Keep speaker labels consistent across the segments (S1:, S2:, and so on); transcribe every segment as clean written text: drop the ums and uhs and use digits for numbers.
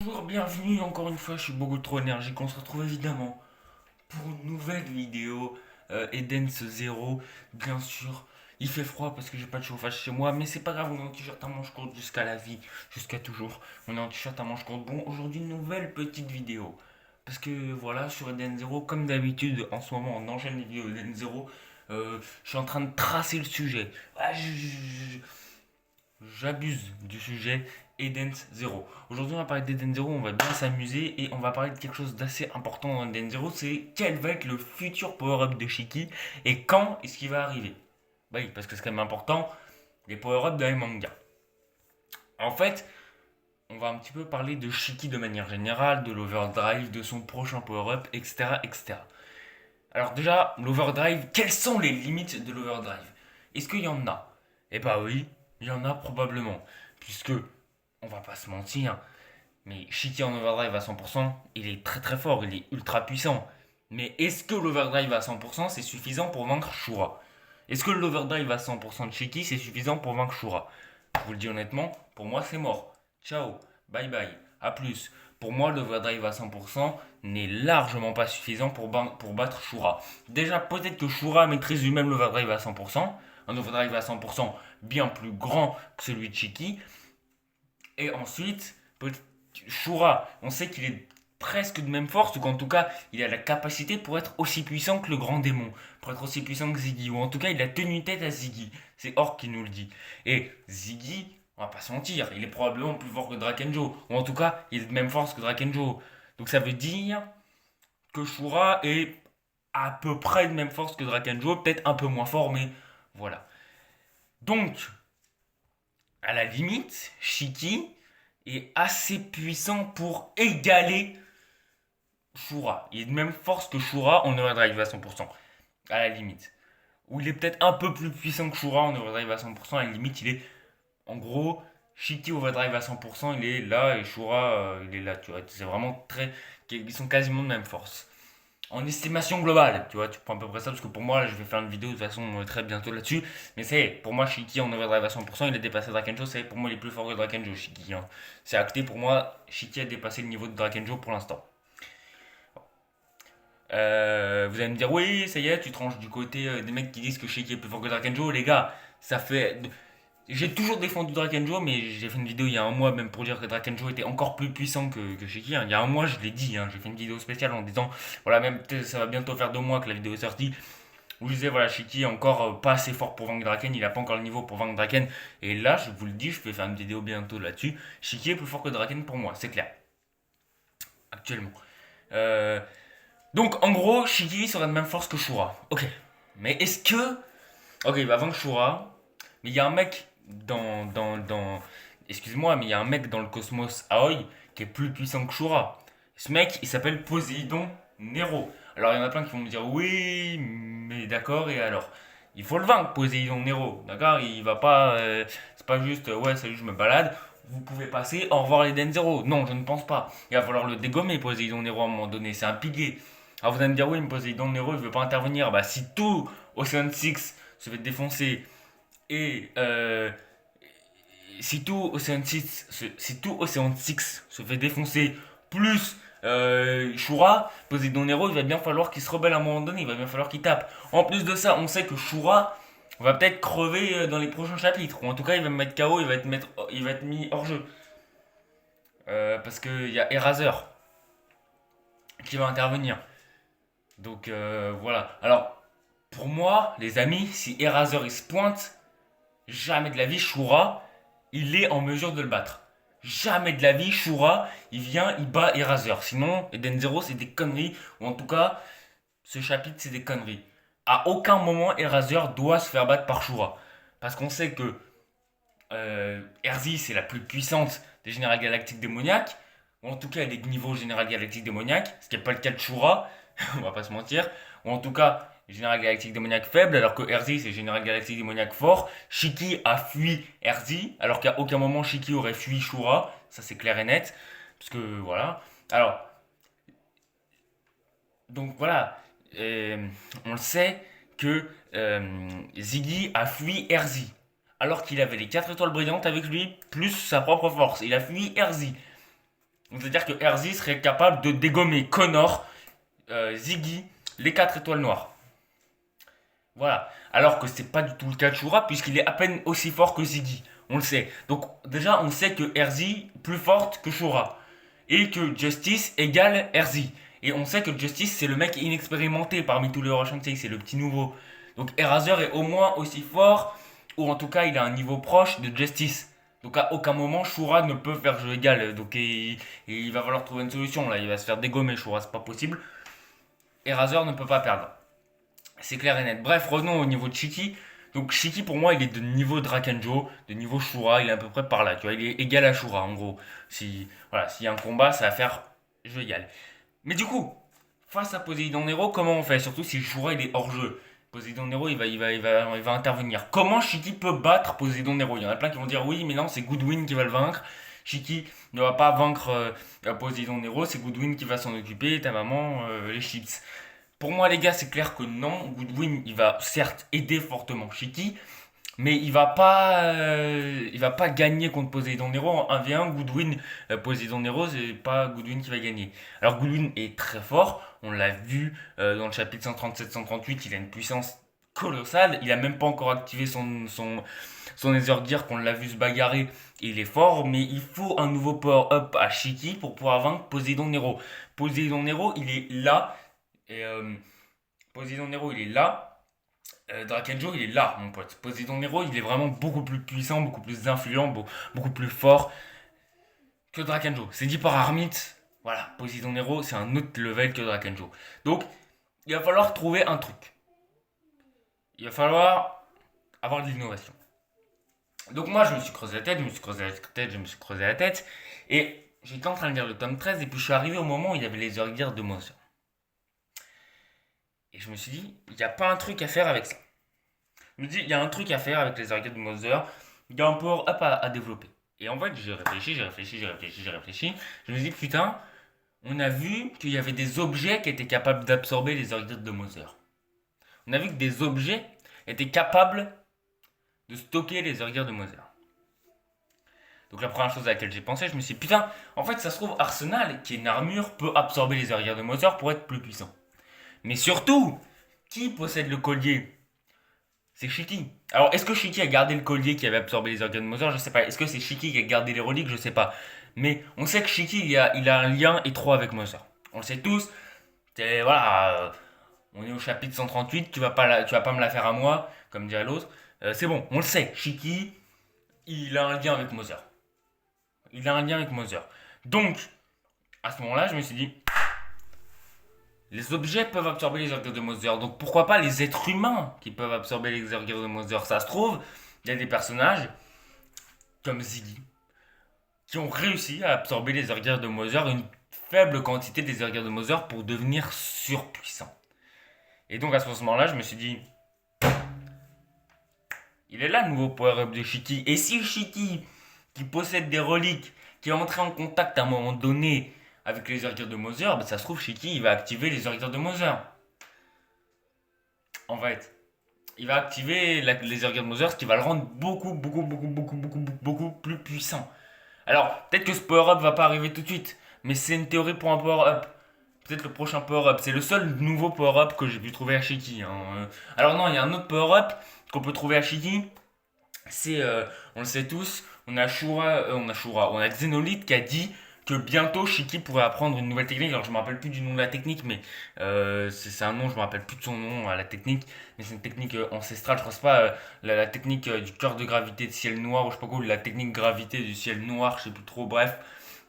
S1: Bonjour, bienvenue encore une fois, je suis beaucoup trop énergique. On se retrouve évidemment pour une nouvelle vidéo Eden's Zero. Bien sûr, il fait froid parce que j'ai pas de chauffage chez moi, mais c'est pas grave, on est en t-shirt à manches courtes jusqu'à la vie, jusqu'à toujours. On est en t-shirt à manches courtes. Bon, aujourd'hui, une nouvelle petite vidéo. Parce que voilà, sur Eden Zero, comme d'habitude, en ce moment, on enchaîne les vidéos Eden Zero. Je suis en train de tracer le sujet. J'abuse du sujet Eden's Zero. Aujourd'hui, on va parler d'Eden Zero, on va bien s'amuser et on va parler de quelque chose d'assez important dans Eden Zero, c'est quel va être le futur power-up de Shiki et quand est-ce qu'il va arriver. Bah oui, parce que c'est quand même important, les power-up dans les mangas. En fait, on va un petit peu parler de Shiki de manière générale, de l'overdrive, de son prochain power-up, etc., etc. Alors déjà, l'overdrive, quelles sont les limites de l'overdrive? Est-ce qu'il y en a? Eh bah oui, il y en a probablement. Puisque, on va pas se mentir, mais Shiki en overdrive à 100%, il est très très fort, il est ultra puissant. Mais est-ce que l'overdrive à 100% c'est suffisant pour vaincre Shura? Est-ce que l'overdrive à 100% de Shiki c'est suffisant pour vaincre Shura? Je vous le dis honnêtement, pour moi c'est mort. Ciao, bye bye, à plus. Pour moi, l'overdrive à 100% n'est largement pas suffisant pour battre Shura. Déjà, peut-être que Shura maîtrise lui-même l'overdrive à 100%, un overdrive à 100% bien plus grand que celui de Shiki, et ensuite, Shura, on sait qu'il est presque de même force, ou qu'en tout cas, il a la capacité pour être aussi puissant que le grand démon, pour être aussi puissant que Ziggy, ou en tout cas, il a tenu tête à Ziggy. C'est Orc qui nous le dit. Et Ziggy, on va pas se mentir, il est probablement plus fort que Drakenjo, ou en tout cas, il est de même force que Drakenjo. Donc ça veut dire que Shura est à peu près de même force que Drakenjo, peut-être un peu moins fort, mais voilà. Donc, à la limite, Shiki est assez puissant pour égaler Shura. Il est de même force que Shura en overdrive à 100%, à la limite. Ou il est peut-être un peu plus puissant que Shura en overdrive à 100%, à la limite, il est en gros, Shiki overdrive à 100%, il est là et Shura, il est là, tu vois. C'est vraiment très. Ils sont quasiment de même force. En estimation globale, tu vois, tu prends à peu près ça, parce que pour moi, là, je vais faire une vidéo de toute façon très bientôt là-dessus. Mais c'est, pour moi, Shiki en overdrive à 100%, il a dépassé Drakenjo, c'est pour moi, il est plus fort que Drakenjo, Shiki, hein. C'est acté pour moi, Shiki a dépassé le niveau de Drakenjo pour l'instant. Vous allez me dire, oui, ça y est, tu tranches du côté des mecs qui disent que Shiki est plus fort que Drakenjo. Les gars, ça fait. J'ai toujours défendu Drakenjo, mais j'ai fait une vidéo il y a un mois même pour dire que Drakenjo était encore plus puissant que Shiki, hein. Il y a un mois, je l'ai dit, hein. J'ai fait une vidéo spéciale en disant, voilà, même peut-être ça va bientôt faire 2 mois que la vidéo est sortie, où je disais, voilà, Shiki est encore pas assez fort pour vaincre Draken, il a pas encore le niveau pour vaincre Draken. Et là, je vous le dis, je vais faire une vidéo bientôt là-dessus. Shiki est plus fort que Draken pour moi, c'est clair, actuellement. Euh, donc, en gros, Shiki serait de même force que Shura. Ok. Mais est-ce que. Ok, il va vaincre Shura. Mais il y a un mec Excuse-moi, mais il y a un mec dans le cosmos Aoi qui est plus puissant que Shura. Ce mec, il s'appelle Poséidon Nero. Alors, il y en a plein qui vont me dire oui, mais d'accord, et alors? Il faut le vaincre, Poséidon Nero. D'accord. Il va pas. C'est pas juste, ouais, salut, je me balade. Vous pouvez passer, au revoir les Denzero. Non, je ne pense pas. Il va falloir le dégommer, Poséidon Nero, à un moment donné. C'est un pilier. Alors vous allez me dire, oui, mais Poséidon Nero, il veut pas intervenir. Bah, si tout Ocean Six se fait défoncer et si tout Ocean Six se fait défoncer, plus Shura, Poséidon Nero, il va bien falloir qu'il se rebelle à un moment donné, il va bien falloir qu'il tape. En plus de ça, on sait que Shura va peut-être crever dans les prochains chapitres, ou en tout cas il va me mettre KO, il va être mis hors jeu. Parce qu'il y a Eraser qui va intervenir. Donc voilà. Alors, pour moi, les amis, si Eraser il se pointe, jamais de la vie, Shura, il est en mesure de le battre. Jamais de la vie, Shura, il vient, il bat Eraser. Sinon, Eden Zero, c'est des conneries. Ou en tout cas, ce chapitre, c'est des conneries. À aucun moment, Eraser doit se faire battre par Shura. Parce qu'on sait que Erzi, c'est la plus puissante des Générales Galactiques démoniaques. Ou en tout cas, elle est de niveau Général Galactique démoniaque. Ce qui n'est pas le cas de Shura, on va pas se mentir. Ou en tout cas, Général Galactique démoniaque faible, alors que Erzi, c'est Général Galactique démoniaque fort. Shiki a fui Erzi, alors qu'à aucun moment Shiki aurait fui Shura. Ça, c'est clair et net. Parce que, voilà. Alors, donc voilà. On le sait que Ziggy a fui Erzi alors qu'il avait les 4 étoiles brillantes avec lui, plus sa propre force. Il a fui Erzi. C'est-à-dire que Erzi serait capable de dégommer Connor, Ziggy, les 4 étoiles noires. Voilà. Alors que c'est pas du tout le cas de Shura, puisqu'il est à peine aussi fort que Ziggy. On le sait. Donc déjà, on sait que Erzi plus forte que Shura. Et que Justice égale Erzi. Et on sait que Justice, c'est le mec inexpérimenté parmi tous les Roshantai, c'est le petit nouveau. Donc Eraser est au moins aussi fort, ou en tout cas, il a un niveau proche de Justice. Donc à aucun moment, Shura ne peut faire jeu égal. Donc il va falloir trouver une solution là. Il va se faire dégommer, Shura, c'est pas possible. Eraser ne peut pas perdre. C'est clair et net. Bref, revenons au niveau de Shiki. Donc Shiki pour moi il est de niveau Drakenjo, de niveau Shura, il est à peu près par là, tu vois, il est égal à Shura en gros. Si voilà, s'il y a un combat, ça va faire jeu égal. Mais du coup, face à Poséidon Nero, comment on fait? Surtout si Shura il est hors jeu. Poséidon Nero il va intervenir. Comment Shiki peut battre Poséidon Nero? Il y en a plein qui vont dire oui, mais non, c'est Goodwin qui va le vaincre. Shiki ne va pas vaincre Poséidon Nero, c'est Goodwin qui va s'en occuper, ta maman, les chips. Pour moi, les gars, c'est clair que non. Goodwin, il va certes aider fortement Shiki, mais il va pas gagner contre Poseidon Nero en 1v1. Goodwin, Poseidon Nero, c'est pas Goodwin qui va gagner. Alors Goodwin est très fort, on l'a vu dans le chapitre 137-138, il a une puissance colossale. Il a même pas encore activé son Nether Gear qu'on l'a vu se bagarrer. Il est fort, mais il faut un nouveau power-up à Shiki pour pouvoir vaincre Poseidon Nero. Poseidon Nero, il est là. Et Poseidon Nero, il est là. Drakenjo, il est là, mon pote. Poseidon Nero, il est vraiment beaucoup plus puissant, beaucoup plus influent, beaucoup plus fort que Drakenjo. C'est dit par Armit. Voilà, Poseidon Nero, c'est un autre level que Drakenjo. Donc, il va falloir trouver un truc. Il va falloir avoir de l'innovation. Donc moi, je me suis creusé la tête, je me suis creusé la tête, je me suis creusé la tête. Et j'étais en train de lire le tome 13, et puis je suis arrivé au moment où il y avait les Orguières de Mother. Et je me suis dit, il n'y a pas un truc à faire avec ça. Je me dis, il y a un truc à faire avec les arcades de Mother. Il y a un power-up à développer. Et en fait, j'ai réfléchi, j'ai réfléchi, j'ai réfléchi, j'ai réfléchi. Je me dis, putain, on a vu qu'il y avait des objets qui étaient capables d'absorber les arcades de Mother. On a vu que des objets étaient capables de stocker les arcades de Mother. Donc la première chose à laquelle j'ai pensé, je me suis dit, putain, en fait, ça se trouve, Arsenal, qui est une armure, peut absorber les arcades de Mother pour être plus puissant. Mais surtout, qui possède le collier? C'est Shiki. Alors, est-ce que Shiki a gardé le collier qui avait absorbé les organes de Mother? Je sais pas. Est-ce que c'est Shiki qui a gardé les reliques? Je sais pas. Mais on sait que Shiki, il a un lien étroit avec Mother. On le sait tous. Voilà, on est au chapitre 138, tu vas pas me la faire à moi, comme dirait l'autre. C'est bon, on le sait. Shiki, il a un lien avec Mother. Il a un lien avec Mother. Donc, à ce moment-là, je me suis dit, les objets peuvent absorber les organes de Mother, donc pourquoi pas les êtres humains qui peuvent absorber les organes de Mother? Ça se trouve, il y a des personnages comme Ziggy qui ont réussi à absorber les organes de Mother, une faible quantité des organes de Mother pour devenir surpuissants. Et donc à ce moment-là, je me suis dit, il est là le nouveau power-up de Shiki. Et si Shiki, qui possède des reliques, qui est entré en contact à un moment donné avec les organes de Mother, bah, ça se trouve Shiki, il va activer les organes de Mother. En fait, il va activer les organes de Mother, ce qui va le rendre beaucoup plus puissant. Alors, peut-être que ce power-up va pas arriver tout de suite, mais c'est une théorie pour un power-up. Peut-être le prochain power-up. C'est le seul nouveau power-up que j'ai pu trouver à Shiki. Hein. Alors non, il y a un autre power-up qu'on peut trouver à Shiki. C'est, on le sait tous, on a Xenolite qui a dit que bientôt Shiki pourrait apprendre une nouvelle technique. Alors je me rappelle plus du nom de la technique, mais c'est un nom, je me rappelle plus de son nom à la technique, mais c'est une technique ancestrale. Je crois que c'est pas la technique du cœur de gravité de ciel noir ou je sais pas quoi, ou la technique gravité du ciel noir, je sais plus trop. Bref,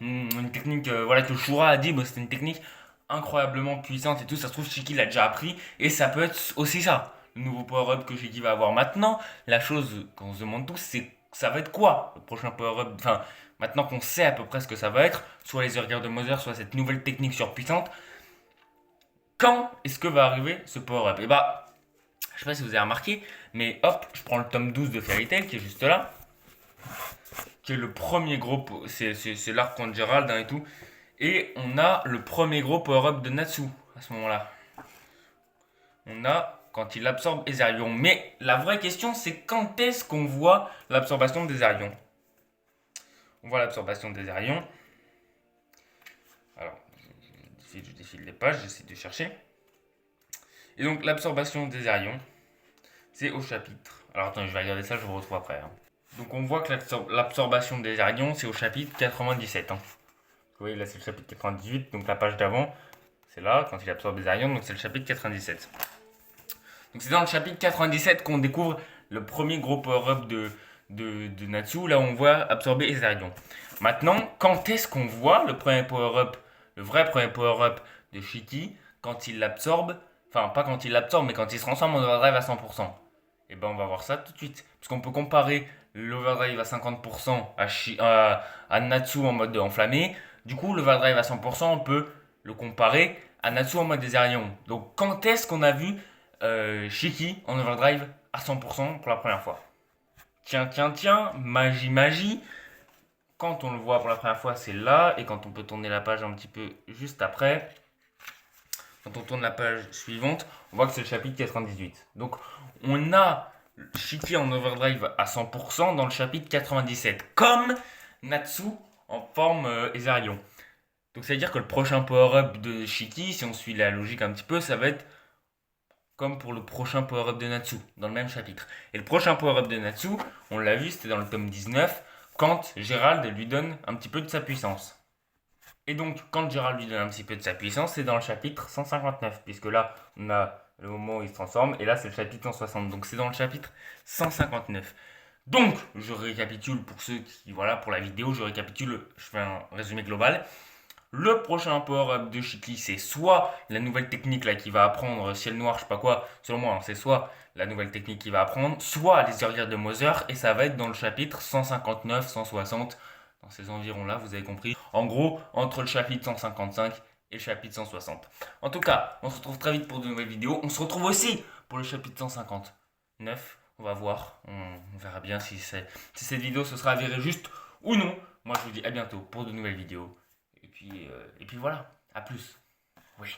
S1: une technique voilà que Shura a dit, bah, c'était une technique incroyablement puissante et tout. Ça se trouve Shiki l'a déjà appris et ça peut être aussi ça. Le nouveau power-up que Shiki va avoir maintenant. La chose qu'on se demande tous, c'est ça va être quoi le prochain power-up? Enfin, maintenant qu'on sait à peu près ce que ça va être, soit les organes de Mother, soit cette nouvelle technique surpuissante, quand est-ce que va arriver ce power-up? Et bah, je sais pas si vous avez remarqué, mais hop, je prends le tome 12 de Fairy Tail qui est juste là, qui est le premier gros, c'est l'arc contre Gérald hein, et tout, et on a le premier gros power-up de Natsu à ce moment-là. On a quand il absorbe Ezarion. Mais la vraie question, c'est quand est-ce qu'on voit l'absorption des Ezarion? On voit l'absorption des Ezarion fil des pages, j'essaie de chercher. Et donc l'absorption des aérions, c'est au chapitre. Alors attends, je vais regarder ça, je vous retrouve après. Hein. Donc on voit que l'absorption des aérions, c'est au chapitre 97. Hein. Vous voyez, là c'est le chapitre 98, donc la page d'avant, c'est là, quand il absorbe les aérions, donc c'est le chapitre 97. Donc c'est dans le chapitre 97 qu'on découvre le premier gros power-up de Natsu, là où on voit absorber les aérions. Maintenant, quand est-ce qu'on voit le premier power-up, le vrai premier power-up de Shiki, quand il l'absorbe, enfin pas quand il l'absorbe, mais quand il se transforme en overdrive à 100%. Et ben on va voir ça tout de suite. Parce qu'on peut comparer l'overdrive à 50% à Natsu en mode enflammé. Du coup, l'overdrive à 100%, on peut le comparer à Natsu en mode des aérions. Donc quand est-ce qu'on a vu Shiki en overdrive à 100% pour la première fois? Tiens, magie. Quand on le voit pour la première fois, c'est là. Et quand on peut tourner la page un petit peu juste après, quand on tourne la page suivante, on voit que c'est le chapitre 98. Donc, on a Shiki en overdrive à 100% dans le chapitre 97, comme Natsu en forme Ezarion. Donc, ça veut dire que le prochain power-up de Shiki, si on suit la logique un petit peu, ça va être comme pour le prochain power-up de Natsu, dans le même chapitre. Et le prochain power-up de Natsu, on l'a vu, c'était dans le tome 19, quand Gérald lui donne un petit peu de sa puissance. Et donc, quand Gérald lui donne un petit peu de sa puissance, c'est dans le chapitre 159, puisque là, on a le moment où il se transforme, et là, c'est le chapitre 160. Donc, c'est dans le chapitre 159. Donc, je récapitule pour ceux qui, voilà, pour la vidéo, je fais un résumé global. Le prochain power-up de Shiki, c'est soit la nouvelle technique là qui va apprendre ciel noir, je sais pas quoi, selon moi, hein, c'est soit la nouvelle technique qu'il va apprendre, soit les arrières de Mother, et ça va être dans le chapitre 159, 160, dans ces environs-là, vous avez compris. En gros, entre le chapitre 155 et le chapitre 160. En tout cas, on se retrouve très vite pour de nouvelles vidéos. On se retrouve aussi pour le chapitre 159. On va voir, on verra bien si cette vidéo se sera avérée juste ou non. Moi, je vous dis à bientôt pour de nouvelles vidéos. Et puis voilà, à plus. Oui.